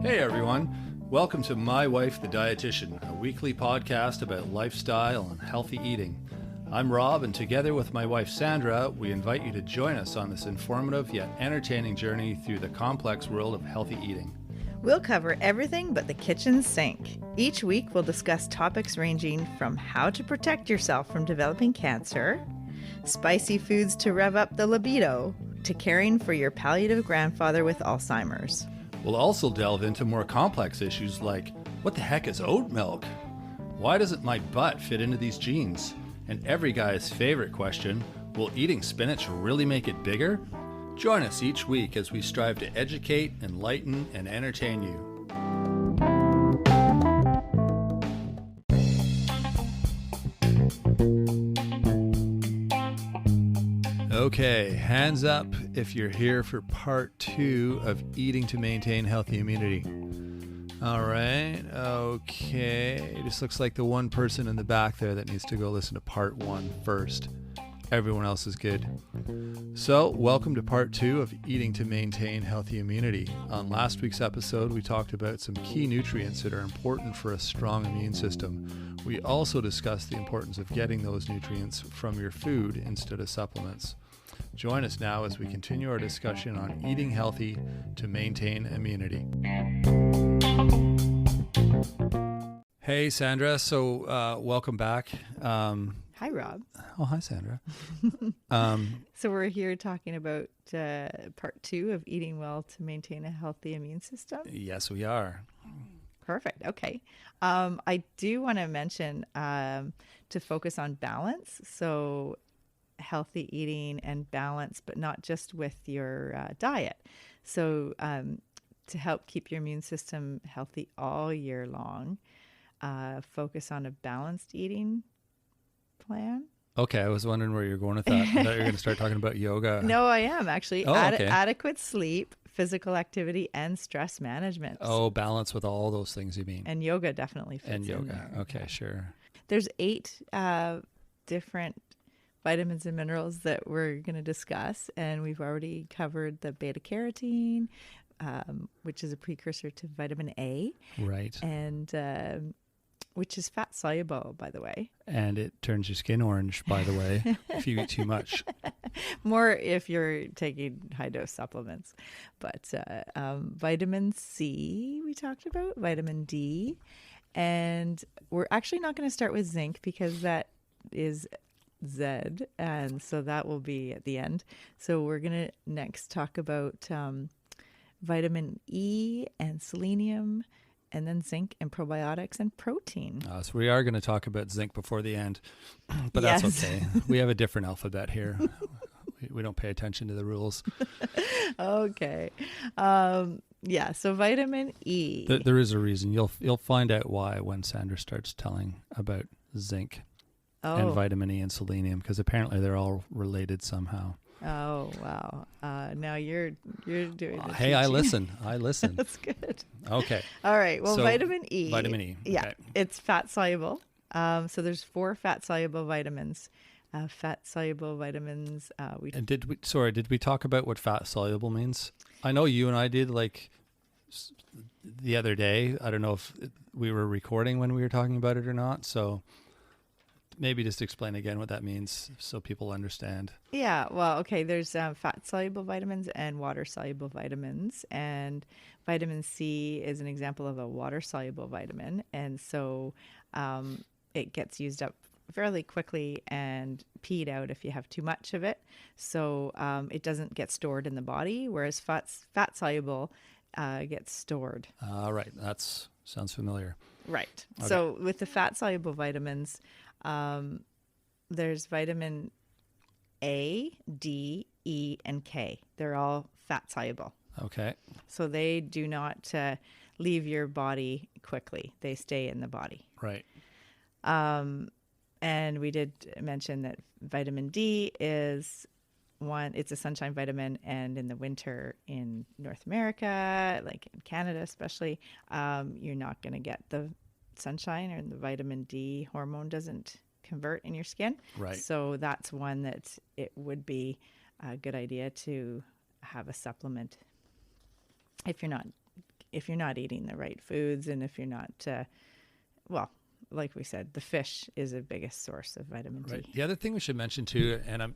Hey everyone, welcome to My Wife the Dietitian, a weekly podcast about lifestyle and healthy eating. I'm Rob, and together with my wife Sandra, we invite you to join us on this informative yet entertaining journey through the complex world of healthy eating. We'll cover everything but the kitchen sink. Each week we'll discuss topics ranging from how to protect yourself from developing cancer, spicy foods to rev up the libido, to caring for your palliative grandfather with Alzheimer's. We'll also delve into more complex issues like, what the heck is oat milk? Why doesn't my butt fit into these jeans? And every guy's favorite question, will eating spinach really make it bigger? Join us each week as we strive to educate, enlighten, and entertain you. Okay, hands up if you're here for part 2 of eating to maintain healthy immunity. All right, okay. This looks like the one person in the back there that needs to go listen to part 1 first. Everyone else is good. So, welcome to part 2 of eating to maintain healthy immunity. On last week's episode, we talked about some key nutrients that are important for a strong immune system. We also discussed the importance of getting those nutrients from your food instead of supplements. Join us now as we continue our discussion on eating healthy to maintain immunity. Hey, Sandra. So, welcome back. Hi, Rob. Oh, hi, Sandra. So we're here talking about part 2 of eating well to maintain a healthy immune system. Yes, we are. Perfect. Okay. I do want to mention to focus on balance. So healthy eating and balance, but not just with your diet. So to help keep your immune system healthy all year long, focus on a balanced eating plan. Okay, I was wondering where you're going with that. I thought you were going to start talking about yoga. No, I am actually. Oh, okay. Adequate sleep, physical activity, and stress management. Oh, balance with all those things you mean. And yoga definitely fits And yoga. in there. Okay, sure. There's 8 different vitamins and minerals that we're going to discuss, and we've already covered the beta carotene, which is a precursor to vitamin A. Right. And which is fat soluble, by the way. And it turns your skin orange, by the way, if you eat too much. More if you're taking high dose supplements. But vitamin C, we talked about, vitamin D. And we're actually not going to start with zinc because that is Z. And so that will be at the end. So we're going to next talk about vitamin E and selenium, and then zinc and probiotics and protein. So we are going to talk about zinc before the end, but that's okay. We have a different alphabet here. We don't pay attention to the rules. Okay. Yeah, so vitamin E. There is a reason. You'll find out why when Sandra starts telling about zinc and vitamin E and selenium, because apparently they're all related somehow. Oh, wow. Now you're doing it. Hey, I listen. That's good. Okay. All right. Well, so, vitamin E. Vitamin E. Yeah. Okay. It's fat soluble. So there's 4 fat soluble vitamins. Fat soluble vitamins. Did we talk about what fat soluble means? I know you and I did like the other day. I don't know if we were recording when we were talking about it or not. So maybe just explain again what that means so people understand. Yeah, well, okay, there's fat-soluble vitamins and water-soluble vitamins, and vitamin C is an example of a water-soluble vitamin, and so it gets used up fairly quickly and peed out if you have too much of it, so it doesn't get stored in the body, whereas fat-soluble gets stored. Right, that sounds familiar. Right, Okay. So with the fat-soluble vitamins, there's vitamin A, D, E, and K. They're all fat soluble. Okay. So they do not leave your body quickly. They stay in the body. Right. And we did mention that vitamin D is it's a sunshine vitamin, and in the winter in North America, like in Canada especially, you're not going to get the sunshine, or the vitamin D hormone doesn't convert in your skin. Right. So that's one that it would be a good idea to have a supplement if you're not if you're not eating the right foods, and if you're not, well, like we said, the fish is the biggest source of vitamin D. Right. The other thing we should mention too, and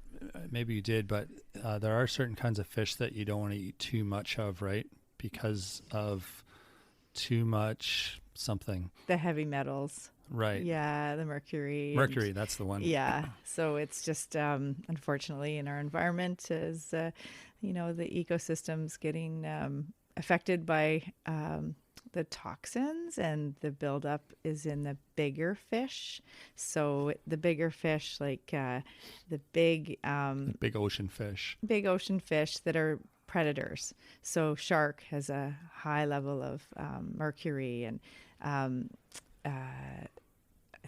maybe you did, but there are certain kinds of fish that you don't want to eat too much of, right? Because of too much something. The heavy metals. Right. Yeah, the mercury. Mercury, that's the one. Yeah. So it's just, unfortunately, in our environment, is, the ecosystem's getting affected by the toxins, and the buildup is in the bigger fish. So the bigger fish, like the big ocean fish. Big ocean fish that are predators. So shark has a high level of mercury, and I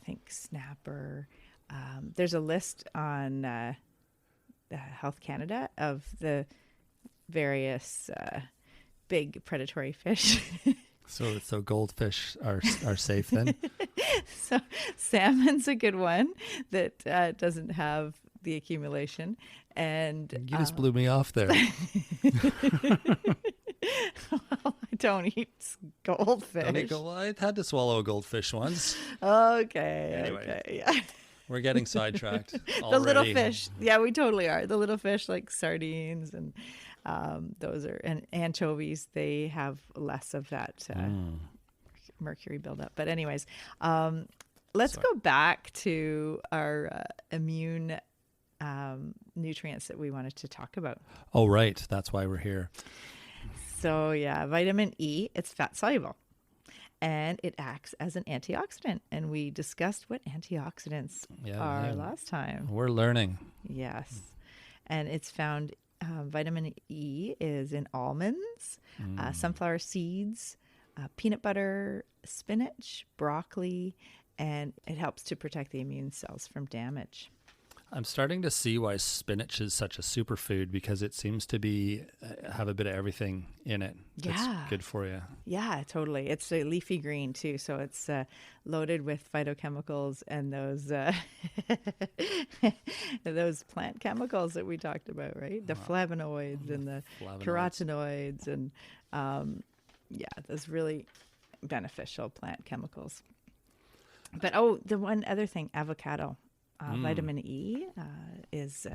think snapper. There's a list on Health Canada of the various big predatory fish. So goldfish are safe then? So salmon's a good one that doesn't have the accumulation. And you just blew me off there. Well, I don't eat goldfish. I had to swallow a goldfish once. Okay. Anyway. Okay. Yeah. We're getting sidetracked already. The little fish. Yeah, we totally are. The little fish like sardines and those are, and anchovies, they have less of that mercury buildup. But anyways, let's go back to our immune nutrients that we wanted to talk about. Oh, right. That's why we're here. So yeah, vitamin E, it's fat soluble, and it acts as an antioxidant. And we discussed what antioxidants are last time. We're learning. Yes. And it's found, vitamin E is in almonds, sunflower seeds, peanut butter, spinach, broccoli, and it helps to protect the immune cells from damage. I'm starting to see why spinach is such a superfood, because it seems to be have a bit of everything in it. That's good for you. Yeah, totally. It's a leafy green too, so it's loaded with phytochemicals and those those plant chemicals that we talked about, right? The flavonoids and the carotenoids, and those really beneficial plant chemicals. But the one other thing, avocado. Vitamin E is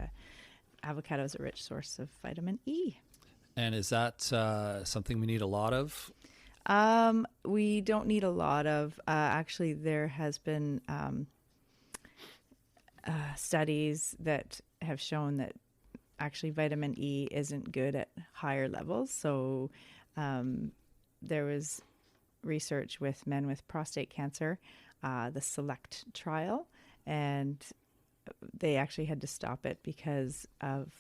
avocado is a rich source of vitamin E. And is that something we need a lot of? We don't need a lot of. Actually, there has been studies that have shown that actually vitamin E isn't good at higher levels. So there was research with men with prostate cancer, the SELECT trial, and they actually had to stop it because of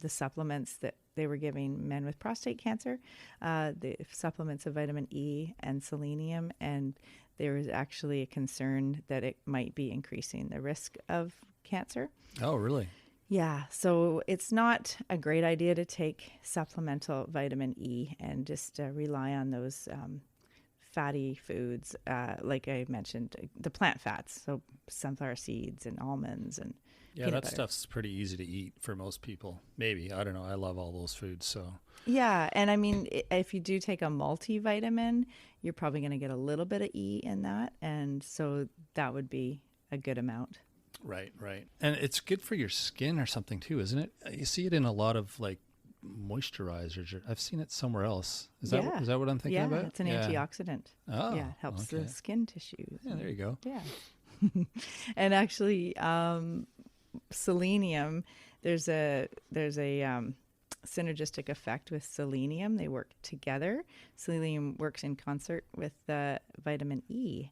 the supplements that they were giving men with prostate cancer, the supplements of vitamin E and selenium, and there was actually a concern that it might be increasing the risk of cancer. Oh, really? Yeah, so it's not a great idea to take supplemental vitamin E and just rely on those fatty foods, like I mentioned, the plant fats, so sunflower seeds and almonds and peanut butter. Stuff's pretty easy to eat for most people. Maybe, I don't know. I love all those foods. So yeah, and I mean, if you do take a multivitamin, you're probably going to get a little bit of E in that, and so that would be a good amount. Right. And it's good for your skin or something too, isn't it? You see it in a lot of like moisturizers. I've seen it somewhere else. Is that what I'm thinking about? Yeah, it's an antioxidant. Oh, yeah, it helps the skin tissue. Yeah, there you go. Yeah. And actually, selenium, there's a synergistic effect with selenium. They work together. Selenium works in concert with vitamin E.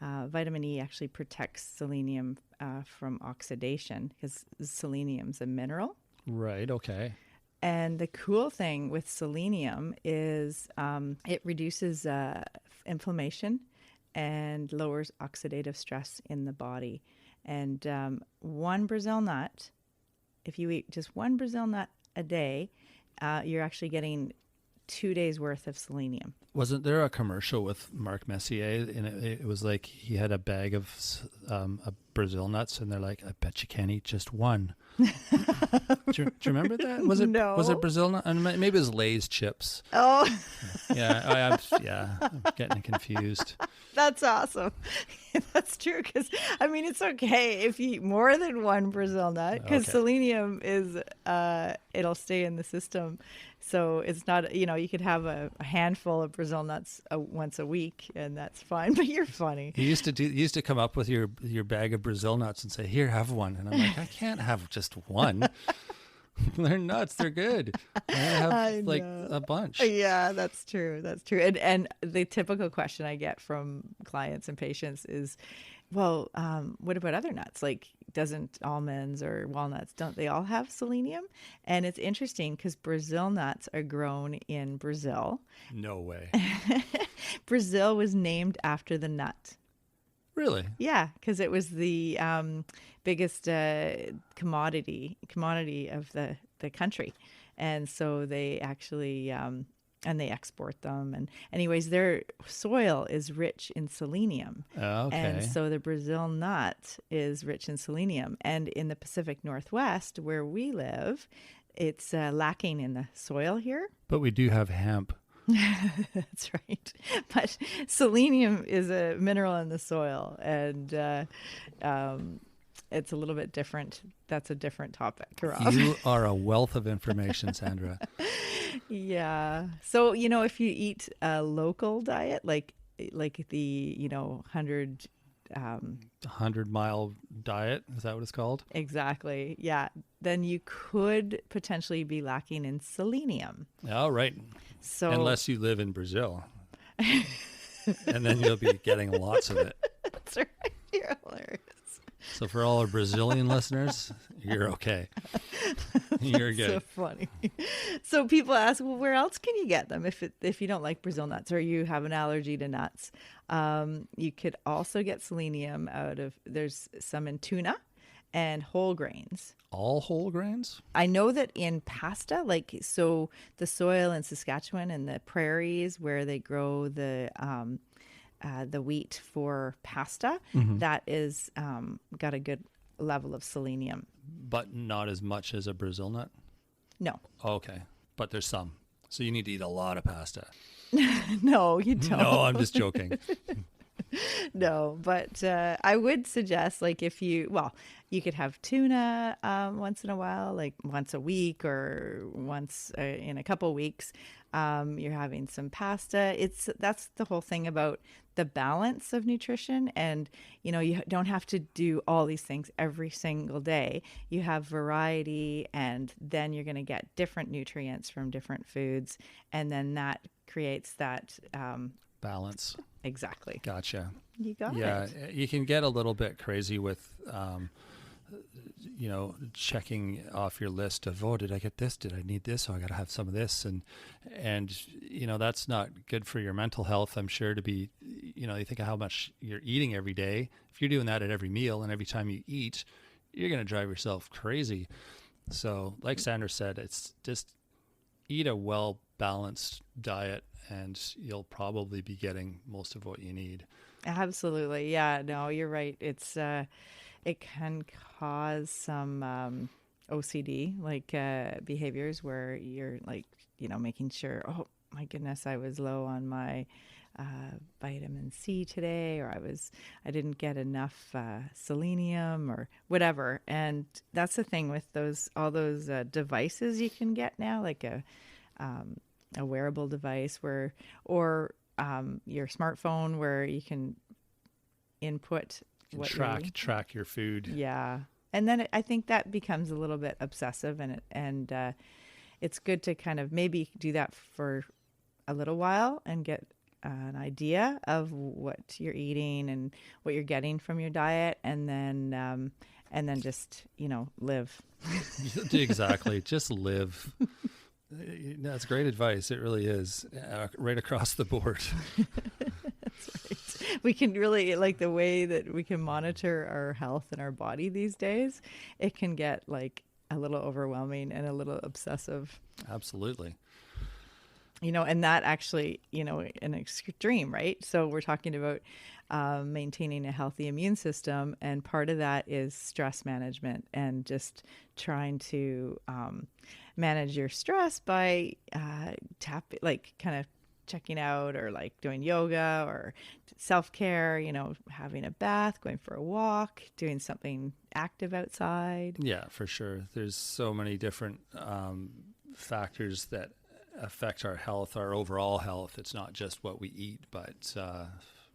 Vitamin E actually protects selenium from oxidation, because selenium's a mineral. Right. Okay. And the cool thing with selenium is it reduces inflammation and lowers oxidative stress in the body. And one Brazil nut, if you eat just one Brazil nut a day, you're actually getting 2 days worth of selenium. Wasn't there a commercial with Marc Messier, and it was like he had a bag of Brazil nuts, and they're like, "I bet you can't eat just one." Do you remember that? Was it Brazil nut? And maybe it was Lay's chips. Oh, I'm getting confused. that's awesome. That's true, because I mean, it's okay if you eat more than one Brazil nut, because selenium is it'll stay in the system. So it's not, you could have a handful of Brazil nuts once a week, and that's fine. But you're funny. You used to come up with your bag of Brazil nuts and say, "Here, have one." And I'm like, I can't have just one. They're nuts. They're good. I have like a bunch. Yeah, that's true. That's true. And the typical question I get from clients and patients is, well, what about other nuts? Like, doesn't almonds or walnuts, don't they all have selenium? And it's interesting because Brazil nuts are grown in Brazil. No way. Brazil was named after the nut. Really? Yeah, because it was the biggest commodity of the country. And so they actually... and they export them. And anyways, their soil is rich in selenium. Okay. And so the Brazil nut is rich in selenium. And in the Pacific Northwest, where we live, it's lacking in the soil here. But we do have hemp. That's right. But selenium is a mineral in the soil. And it's a little bit different. That's a different topic, Rob. You are a wealth of information, Sandra. Yeah. So, if you eat a local diet, like the, 100-mile diet, is that what it's called? Exactly. Yeah. Then you could potentially be lacking in selenium. Oh, right. So unless you live in Brazil. And then you'll be getting lots of it. That's right. You're hilarious. So for all our Brazilian listeners, you're okay. You're good. So funny. So people ask, well, where else can you get them if you don't like Brazil nuts or you have an allergy to nuts? You could also get selenium there's some in tuna and whole grains. All whole grains? I know that in pasta, so the soil in Saskatchewan and the prairies where they grow the wheat for pasta, that is got a good level of selenium. But not as much as a Brazil nut? No. Okay. But there's some. So you need to eat a lot of pasta. No, you don't. No, I'm just joking. No, but I would suggest, you could have tuna once in a while, like once a week or once in a couple weeks. You're having some pasta. That's the whole thing about the balance of nutrition. And, you don't have to do all these things every single day. You have variety, and then you're going to get different nutrients from different foods. And then that creates that balance. Exactly. Gotcha. You got it. Yeah, you can get a little bit crazy with, checking off your list of, did I get this? Did I need this? Oh, I got to have some of this. And that's not good for your mental health, I'm sure, to be, you think of how much you're eating every day. If you're doing that at every meal and every time you eat, you're going to drive yourself crazy. So like Sandra said, it's just eat a well-balanced diet, and you'll probably be getting most of what you need. Absolutely. Yeah, no, you're right. It's it can cause some OCD behaviors where you're making sure, oh my goodness, I was low on my vitamin C today, or I didn't get enough selenium or whatever. And that's the thing with all those devices you can get now, like a wearable device or your smartphone where you can input track your food. Yeah. And then I think that becomes a little bit obsessive, and it's good to kind of maybe do that for a little while and get an idea of what you're eating and what you're getting from your diet, and then just, live. Exactly. Just live. That's great advice. It really is, right across the board. That's right. We can really, the way that we can monitor our health and our body these days, it can get a little overwhelming and a little obsessive. Absolutely. And that actually, an extreme, right? So we're talking about maintaining a healthy immune system. And part of that is stress management and just trying to manage your stress by kind of checking out or like doing yoga or self-care, having a bath, going for a walk, doing something active outside. Yeah, for sure. There's so many different factors that affect our health, our overall health. It's not just what we eat, but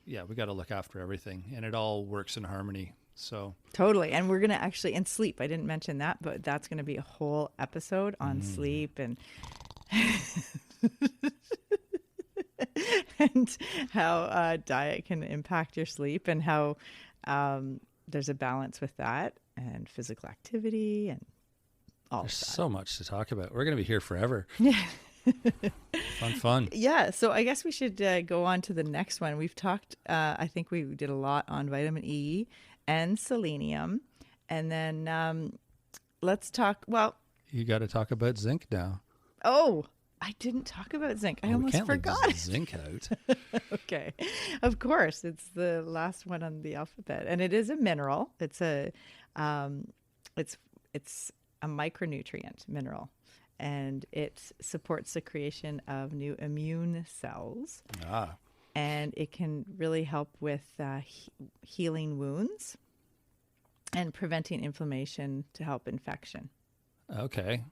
we got to look after everything, and it all works in harmony. So totally. And we're going to actually, and sleep, I didn't mention that, but that's going to be a whole episode on sleep and and how diet can impact your sleep, and how there's a balance with that, and physical activity, and all there's of that. So much to talk about. We're going to be here forever. Fun. Yeah. So I guess we should go on to the next one. We've talked, I think we did a lot on vitamin E and selenium. And then let's talk, you got to talk about zinc now. Oh, I didn't talk about zinc. I almost forgot. Leave zinc out. Okay. Of course. It's the last one on the alphabet. And it is a mineral. It's a micronutrient mineral. And it supports the creation of new immune cells. And it can really help with healing wounds and preventing inflammation to help infection. Okay.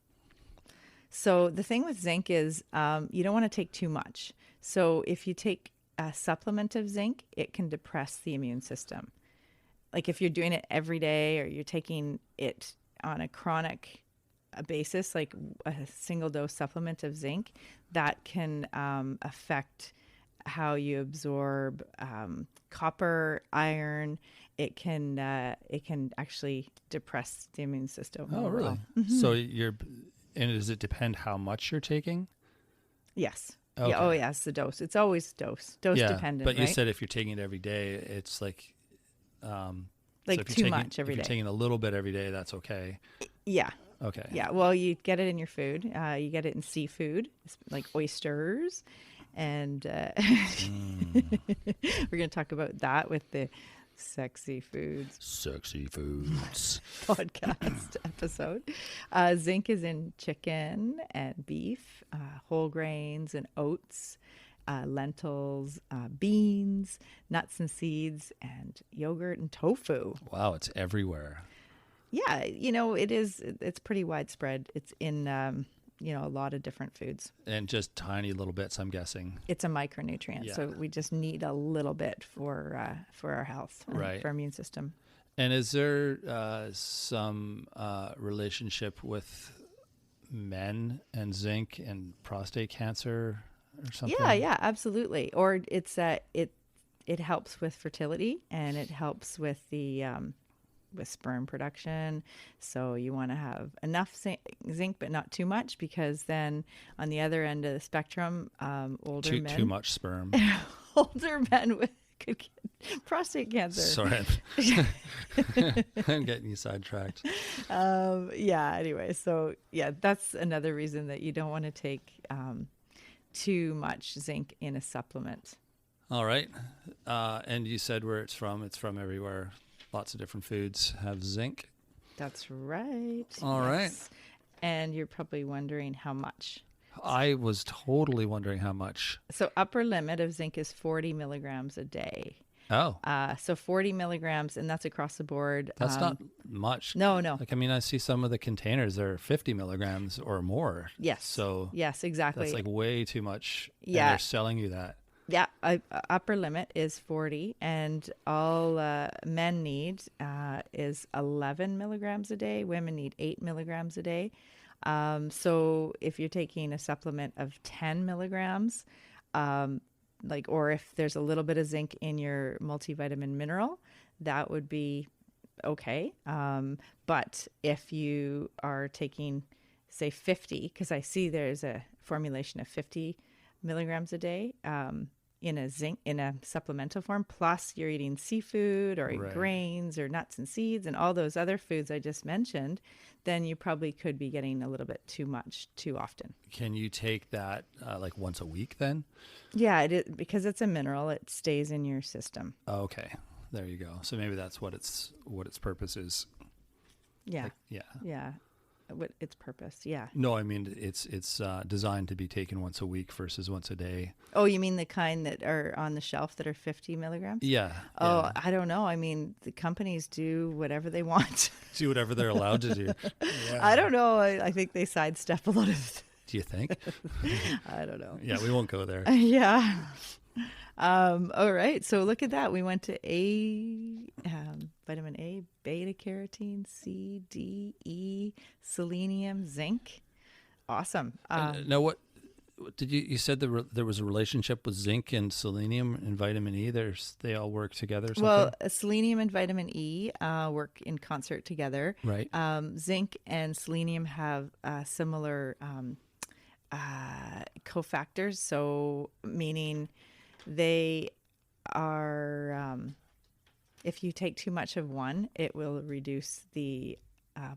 So the thing with zinc is you don't want to take too much. So if you take a supplement of zinc, it can depress the immune system. Like if you're doing it every day or you're taking it on a chronic basis, like a single dose supplement of zinc, that can affect how you absorb copper, iron. It can actually depress the immune system. Oh, really? Mm-hmm. So does it depend how much you're taking? Yes. Okay. Yeah. Oh, yes. The dose. It's always dose dependent. But you right? said if you're taking it every day, it's like too much every day. If you're taking a little bit every day, that's okay. Yeah. Okay. Yeah. Well, you get it in your food. You get it in seafood, like oysters, and we're going to talk about that with the Sexy Foods podcast episode. Zinc is in chicken and beef, whole grains and oats, lentils, beans, nuts and seeds, and yogurt and tofu. Wow, it's everywhere. Yeah, it's pretty widespread. It's in, a lot of different foods. And just tiny little bits, I'm guessing. It's a micronutrient, so we just need a little bit for our health, right, for our immune system. And is there some relationship with men and zinc and prostate cancer or something? Yeah, absolutely. Or it's it helps with fertility, and it helps with the with sperm production. So you want to have enough zinc, but not too much, because then on the other end of the spectrum, older men. Too much sperm. Older men could get prostate cancer. Sorry. I'm getting you sidetracked. Anyway, so that's another reason that you don't want to take too much zinc in a supplement. All right. And you said where it's from everywhere. Lots of different foods have zinc. That's right. All right. And you're probably wondering how much. I was totally wondering how much. So upper limit of zinc is 40 milligrams a day. Oh. So 40 milligrams, and that's across the board. That's not much. No. Like, I see some of the containers are 50 milligrams or more. Yes. So yes, exactly. That's like way too much. Yeah. And they're selling you that. Yeah, upper limit is 40, and all men need is 11 milligrams a day. Women need 8 milligrams a day. So if you're taking a supplement of 10 milligrams, or if there's a little bit of zinc in your multivitamin mineral, that would be okay. But if you are taking, say, 50, because I see there's a formulation of 50 milligrams a day, in a supplemental form, plus you're eating seafood or Right. grains or nuts and seeds and all those other foods I just mentioned, then you probably could be getting a little bit too much too often. Can you take that like once a week then? Yeah, it is, because it's a mineral, it stays in your system. Okay, there you go. So maybe that's what its purpose is. Yeah. Like, yeah. Yeah. What its purpose. Yeah. No, I mean it's designed to be taken once a week versus once a day. Oh, you mean the kind that are on the shelf that are 50 milligrams? Yeah. Oh, yeah. I don't know. I mean, the companies do whatever they want. Do whatever they're allowed to do. Yeah. I don't know. I think they sidestep a lot of. Do you think? I don't know. Yeah, we won't go there. Yeah. All right. So look at that. We went to vitamin A, beta carotene, C, D, E, selenium, zinc. Awesome. Now, what did you said there was a relationship with zinc and selenium and vitamin E? They all work together. Or something? Well, selenium and vitamin E work in concert together. Right. Zinc and selenium have similar cofactors. So meaning they are, if you take too much of one, it will reduce the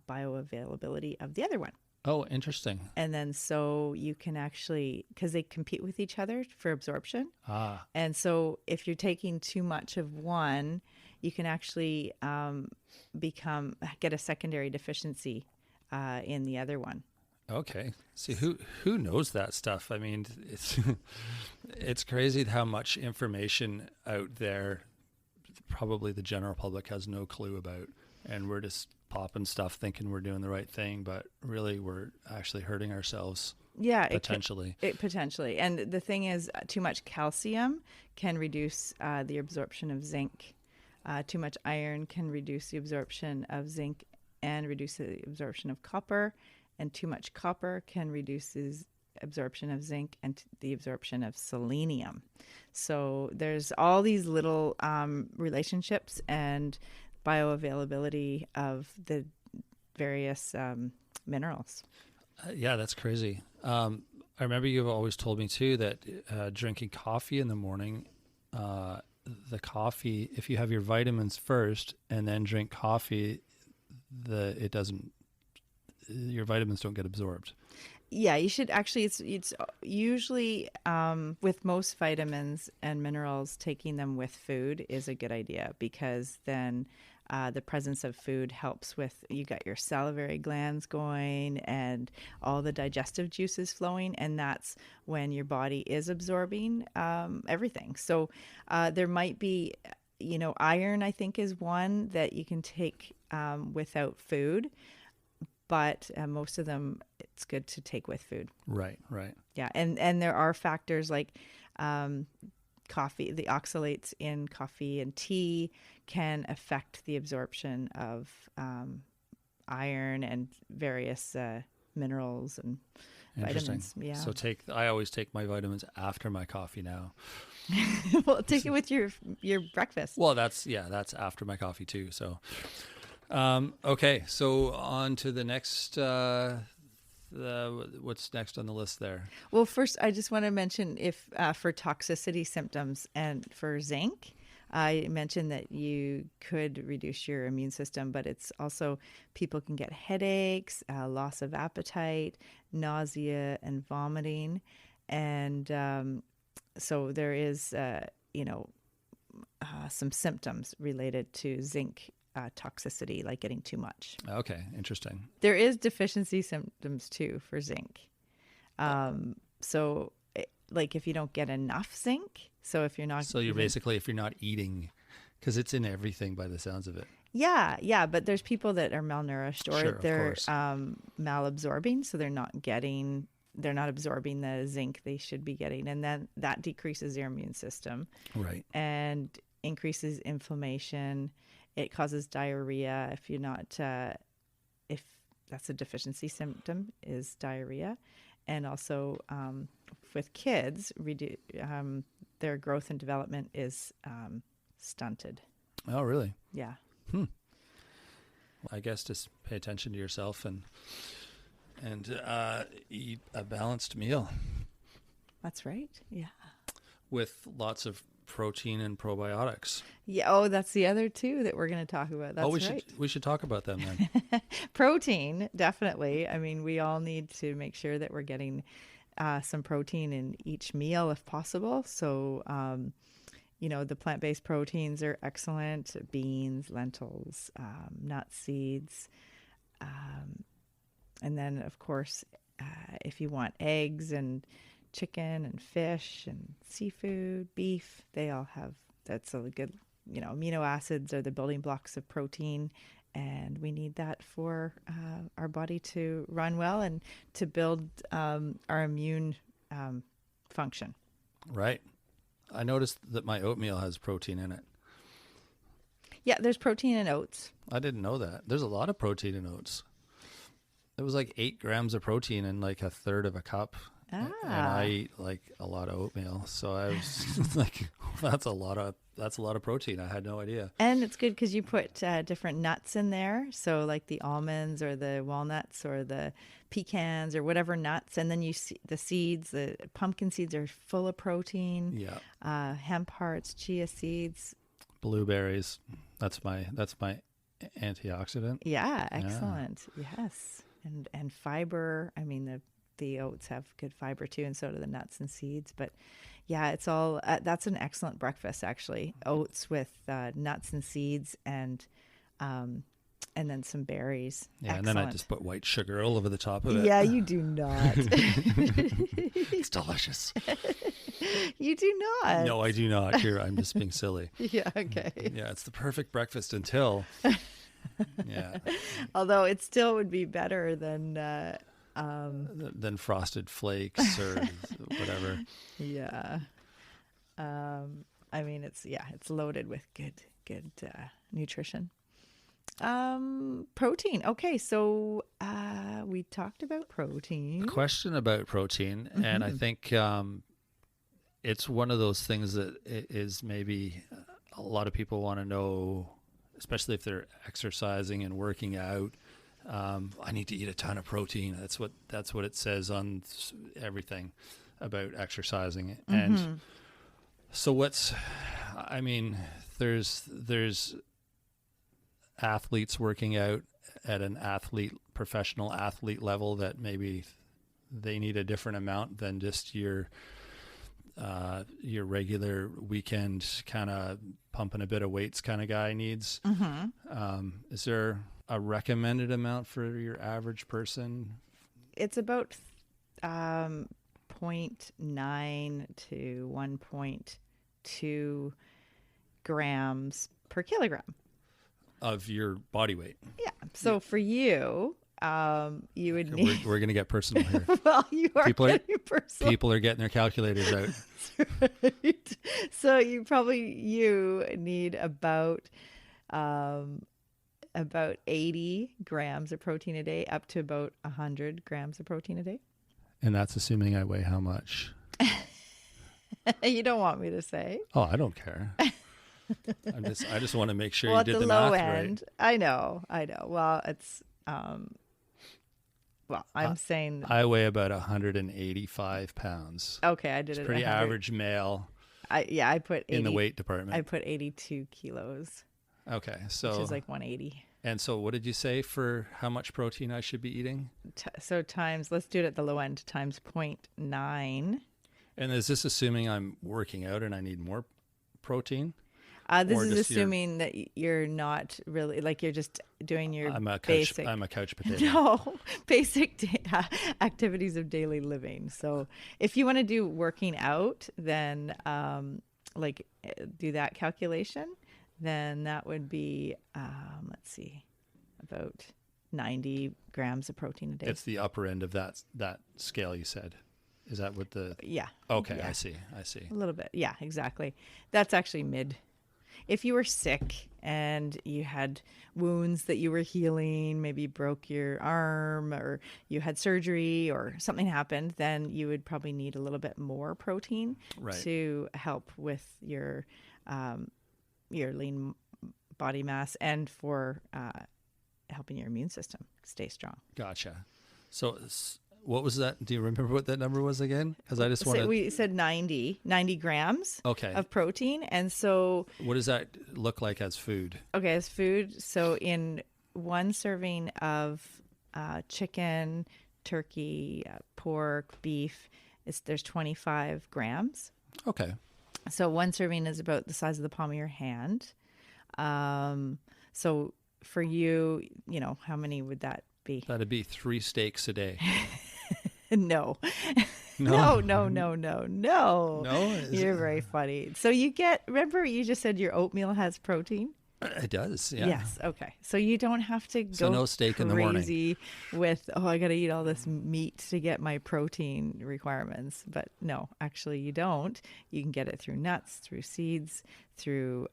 bioavailability of the other one. Oh, interesting. And then so you can actually, because they compete with each other for absorption. And so if you're taking too much of one, you can actually get a secondary deficiency in the other one. Okay. See, who knows that stuff? I mean, it's crazy how much information out there probably the general public has no clue about, and we're just popping stuff thinking we're doing the right thing, but really we're actually hurting ourselves. Yeah, potentially. Potentially. And the thing is, too much calcium can reduce the absorption of zinc. Too much iron can reduce the absorption of zinc and reduce the absorption of copper. And too much copper can reduce the absorption of zinc and the absorption of selenium. So there's all these little relationships and bioavailability of the various minerals. Yeah, that's crazy. I remember you've always told me too that drinking coffee in the morning, the coffee, if you have your vitamins first and then drink coffee, your vitamins don't get absorbed. Yeah, you should actually, it's usually with most vitamins and minerals, taking them with food is a good idea, because then the presence of food helps with, you got your salivary glands going and all the digestive juices flowing, and that's when your body is absorbing everything. So there might be, iron, I think, is one that you can take without food. But most of them, it's good to take with food. Right. Yeah, and there are factors like coffee, the oxalates in coffee and tea can affect the absorption of iron and various minerals and vitamins. Yeah. So I always take my vitamins after my coffee now. Well, take it with your breakfast. Well, that's after my coffee too. So. Okay, so on to the next, what's next on the list there? Well, first, I just want to mention if for toxicity symptoms and for zinc, I mentioned that you could reduce your immune system, but it's also people can get headaches, loss of appetite, nausea, and vomiting. And so there is, some symptoms related to zinc toxicity, like getting too much. Okay, interesting. There is deficiency symptoms too for zinc. So like if you don't get enough zinc, so if you're not... So you're basically, if you're not eating, because it's in everything by the sounds of it. Yeah, but there's people that are malnourished or Sure, they're malabsorbing, so they're not absorbing the zinc they should be getting, and then that decreases their immune system. Right. And increases inflammation. It causes diarrhea if you're not, if that's a deficiency symptom, is diarrhea. And also with kids, their growth and development is stunted. Oh, really? Yeah. Well, I guess just pay attention to yourself and eat a balanced meal. That's right. Yeah. with lots of protein and probiotics. Yeah. Oh, that's the other two that we're going to talk about. That's right. We should talk about them then. Protein, definitely. I mean, we all need to make sure that we're getting some protein in each meal if possible. So, the plant-based proteins are excellent: beans, lentils, nuts, seeds, and then, of course, if you want eggs and chicken and fish and seafood, beef, they all have, that's a good, amino acids are the building blocks of protein. And we need that for our body to run well and to build our immune function. Right. I noticed that my oatmeal has protein in it. Yeah, there's protein in oats. I didn't know that. There's a lot of protein in oats. It was like 8 grams of protein in like a third of a cup. And I eat like a lot of oatmeal. So I was like, that's a lot of protein. I had no idea. And it's good because you put different nuts in there. So like the almonds or the walnuts or the pecans or whatever nuts. And then you see the seeds, the pumpkin seeds are full of protein. Yeah. Hemp hearts, chia seeds. Blueberries. That's my antioxidant. Yeah, excellent. Yeah. Yes. And fiber. I mean, the oats have good fiber too, and so do the nuts and seeds. But yeah, it's all that's an excellent breakfast actually. Oats with nuts and seeds and then some berries. Yeah, excellent. And then I just put white sugar all over the top of it. Yeah, you do not. It's delicious. You do not. No, I do not. Here, I'm just being silly. Yeah, okay. Yeah, it's the perfect breakfast until. Yeah. Although it still would be better than Frosted Flakes or whatever. Yeah. I mean, it's loaded with good nutrition. Protein. Okay, so we talked about protein. A question about protein, and I think it's one of those things that is maybe a lot of people want to know, especially if they're exercising and working out. I need to eat a ton of protein. That's what it says on everything about exercising. And so there's athletes working out at an professional athlete level that maybe they need a different amount than just your regular weekend kind of pumping a bit of weights kind of guy needs. Is there a recommended amount for your average person? It's about 0.9 to 1.2 grams per kilogram of your body weight. Yeah. So for you, you would need. We're going to get personal here. Well, you are getting personal. People are getting their calculators out. Right. So you need about 80 grams of protein a day, up to about 100 grams of protein a day. And that's assuming I weigh how much? You don't want me to say. Oh, I don't care. I just want to make sure well, you did at the low math end, right. I know. Well, it's I'm saying I weigh about 185 pounds. Okay, I did it's it. Pretty average male. I put 80, in the weight department. I put 82 kilos. Okay, so which is like 180. And so, what did you say for how much protein I should be eating? So times, let's do it at the low end, times 0.9. And is this assuming I'm working out and I need more protein? This is assuming that you're not really, like you're just doing your basic. I'm a couch potato. No, basic activities of daily living. So if you want to do working out, then do that calculation. Then that would be, let's see, about 90 grams of protein a day. It's the upper end of that scale you said. Is that what the... Yeah. Okay, yeah. I see. A little bit. Yeah, exactly. That's actually mid. If you were sick and you had wounds that you were healing, maybe you broke your arm or you had surgery or something happened, then you would probably need a little bit more protein to help with your lean body mass and for helping your immune system stay strong. Gotcha. So what was that? Do you remember what that number was again? Because I just want to. We said 90 grams Okay. of protein. And so, What does that look like as food? okay, as food, so in one serving of chicken, turkey, pork, beef, there's 25 grams. Okay. So one serving is about the size of the palm of your hand. So for you, how many would that be? That'd be 3 steaks a day. No. No? No. You're very funny. So remember you just said your oatmeal has protein? It does, yeah. Yes. Okay. So you don't have to go no steak in the morning. crazy with, I got to eat all this meat to get my protein requirements. But no, actually you don't. You can get it through nuts, through seeds, through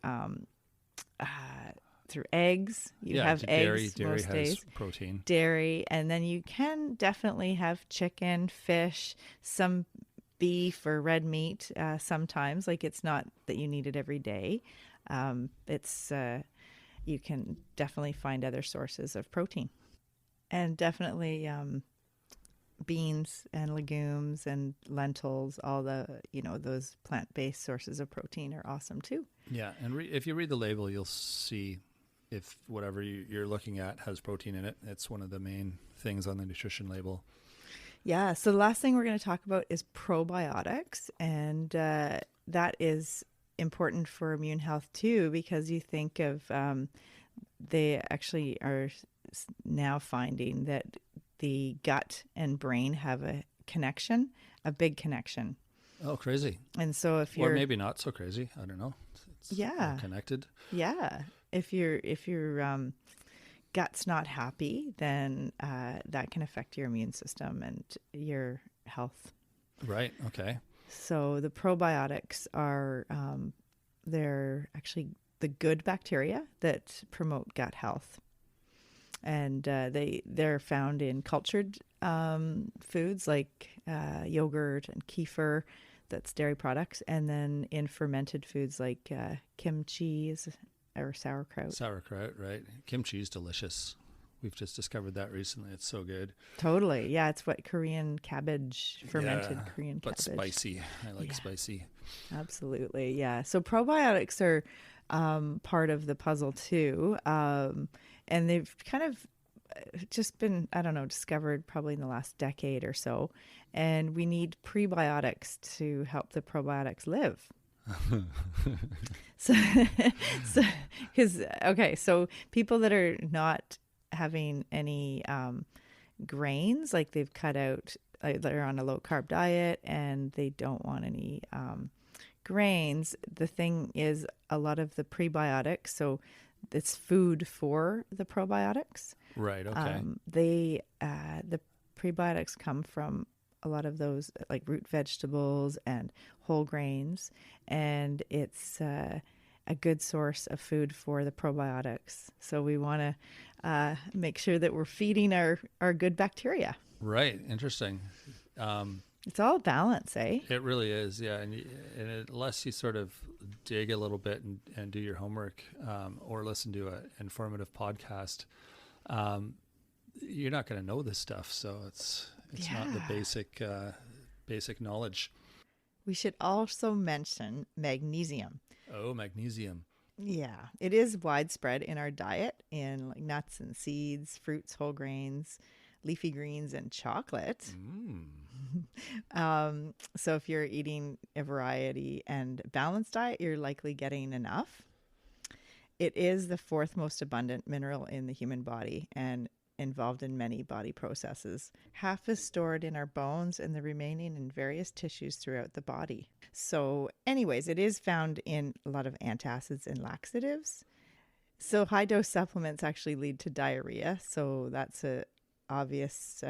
eggs. You have eggs dairy most has days. protein. Dairy, and then you can definitely have chicken, fish, some beef or red meat sometimes. Like, it's not that you need it every day. You can definitely find other sources of protein, and definitely beans and legumes and lentils, all those plant-based sources of protein are awesome too. Yeah, and if you read the label, you'll see if whatever you're looking at has protein in it. It's one of the main things on the nutrition label. Yeah, so the last thing we're going to talk about is probiotics, and that is important for immune health too, because you think of they actually are now finding that the gut and brain have a big connection. Oh, crazy. And so if you're, or maybe not so crazy, I don't know. It's connected. Yeah. If your gut's not happy, then that can affect your immune system and your health. Right. Okay. So the probiotics are they're actually the good bacteria that promote gut health, and they're found in cultured foods like yogurt and kefir, that's dairy products, and then in fermented foods like kimchi or sauerkraut. Sauerkraut, right? Kimchi is delicious. We've just discovered that recently. It's so good. Totally. Yeah, it's what Korean cabbage, fermented Korean but cabbage. But spicy. I like spicy. Absolutely. Yeah. So probiotics are part of the puzzle too. And they've kind of just been, discovered probably in the last decade or so. And we need prebiotics to help the probiotics live. So people that are not having any grains, like they've cut out, they're on a low carb diet and they don't want any grains. The thing is, a lot of the prebiotics, so it's food for the probiotics. Right. Okay. The prebiotics come from a lot of those, like root vegetables and whole grains, and it's a good source of food for the probiotics. So we want to make sure that we're feeding our good bacteria. Right. Interesting. It's all balance, eh? It really is, yeah. And unless you sort of dig a little bit and do your homework or listen to an informative podcast, you're not going to know this stuff. So it's not the basic knowledge. We should also mention magnesium. Oh, magnesium. Yeah, it is widespread in our diet in like nuts and seeds, fruits, whole grains, leafy greens, and chocolate. So if you're eating a variety and balanced diet, you're likely getting enough. It is the 4th most abundant mineral in the human body and involved in many body processes. Half is stored in our bones and the remaining in various tissues throughout the body. So anyways, it is found in a lot of antacids and laxatives. So high dose supplements actually lead to diarrhea. So that's a obvious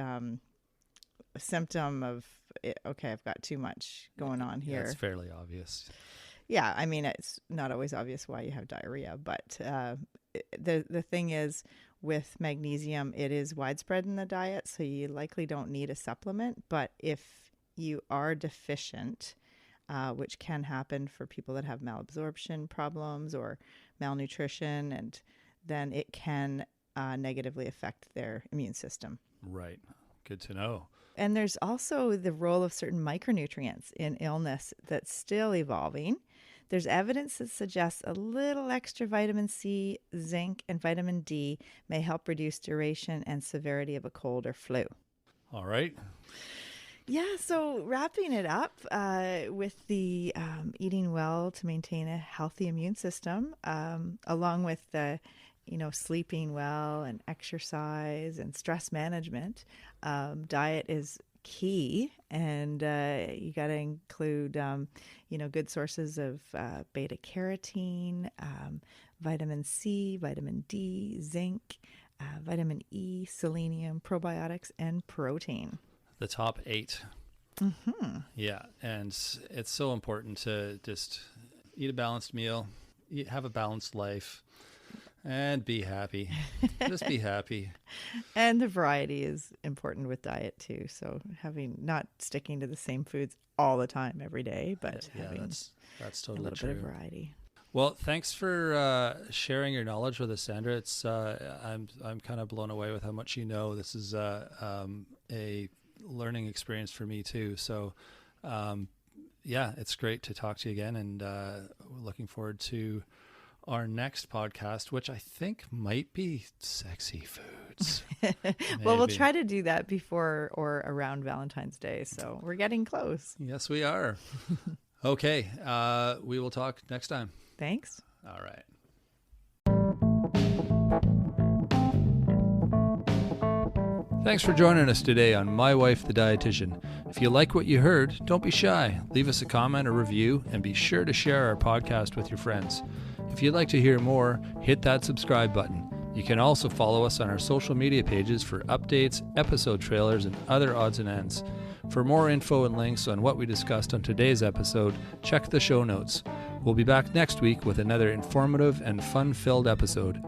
symptom of, okay, I've got too much going on here. It's fairly obvious. Yeah, I mean, it's not always obvious why you have diarrhea, but the thing is, with magnesium, it is widespread in the diet, so you likely don't need a supplement. But if you are deficient, which can happen for people that have malabsorption problems or malnutrition, and then it can negatively affect their immune system. Right. Good to know. And there's also the role of certain micronutrients in illness that's still evolving. There's evidence that suggests a little extra vitamin C, zinc, and vitamin D may help reduce duration and severity of a cold or flu. All right. Yeah, so wrapping it up with the eating well to maintain a healthy immune system, along with the, sleeping well and exercise and stress management, diet is key, and you got to include, good sources of beta carotene, vitamin C, vitamin D, zinc, vitamin E, selenium, probiotics, and protein. The top 8. Mm-hmm. Yeah. And it's so important to just eat a balanced meal, have a balanced life, and be happy. Just be happy. And the variety is important with diet too. So not sticking to the same foods all the time every day, but having that's totally a little true. bit of variety. Well, thanks for sharing your knowledge with us, Sandra. It's I'm kind of blown away with how much you know. This is a learning experience for me too. So, it's great to talk to you again, and we're looking forward to our next podcast, which I think might be sexy foods. Well, we'll try to do that before or around Valentine's Day. So we're getting close. Yes, we are. Okay. We will talk next time. Thanks. All right. Thanks for joining us today on My Wife the Dietitian. If you like what you heard, don't be shy. Leave us a comment or review, and be sure to share our podcast with your friends. If you'd like to hear more, hit that subscribe button. You can also follow us on our social media pages for updates, episode trailers, and other odds and ends. For more info and links on what we discussed on today's episode, check the show notes. We'll be back next week with another informative and fun-filled episode.